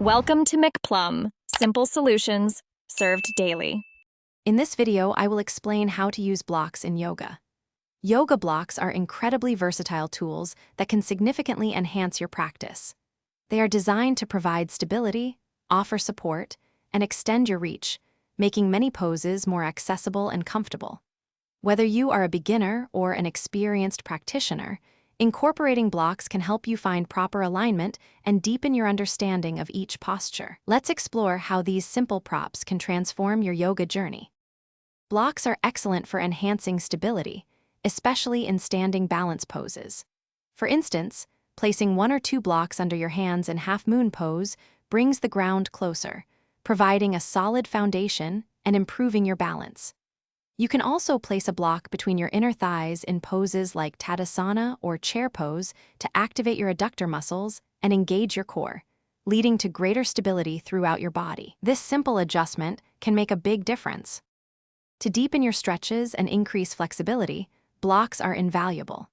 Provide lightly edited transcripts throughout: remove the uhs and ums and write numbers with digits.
Welcome to McPlum, simple solutions served daily. In this video, I will explain how to use blocks in yoga. Yoga blocks are incredibly versatile tools that can significantly enhance your practice. They are designed to provide stability, offer support, and extend your reach, making many poses more accessible and comfortable. Whether you are a beginner or an experienced practitioner, incorporating blocks can help you find proper alignment and deepen your understanding of each posture. Let's explore how these simple props can transform your yoga journey. Blocks are excellent for enhancing stability, especially in standing balance poses. For instance, placing 1 or 2 blocks under your hands in half-moon pose brings the ground closer, providing a solid foundation and improving your balance. You can also place a block between your inner thighs in poses like Tadasana or chair pose to activate your adductor muscles and engage your core, leading to greater stability throughout your body. This simple adjustment can make a big difference. To deepen your stretches and increase flexibility, blocks are invaluable.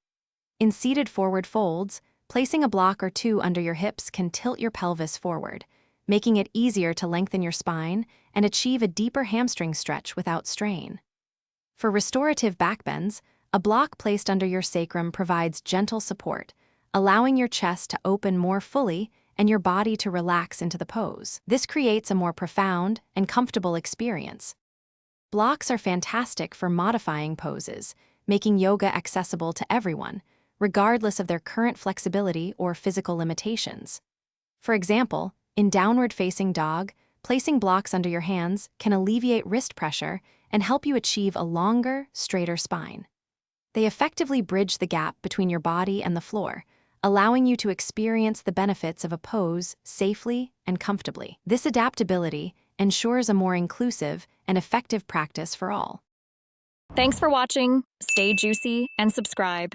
In seated forward folds, placing a block or 2 under your hips can tilt your pelvis forward, making it easier to lengthen your spine and achieve a deeper hamstring stretch without strain. For restorative backbends, a block placed under your sacrum provides gentle support, allowing your chest to open more fully and your body to relax into the pose. This creates a more profound and comfortable experience. Blocks are fantastic for modifying poses, making yoga accessible to everyone, regardless of their current flexibility or physical limitations. For example, in downward-facing dog, placing blocks under your hands can alleviate wrist pressure and help you achieve a longer, straighter spine. They effectively bridge the gap between your body and the floor, allowing you to experience the benefits of a pose safely and comfortably. This adaptability ensures a more inclusive and effective practice for all. Thanks for watching. Stay juicy and subscribe.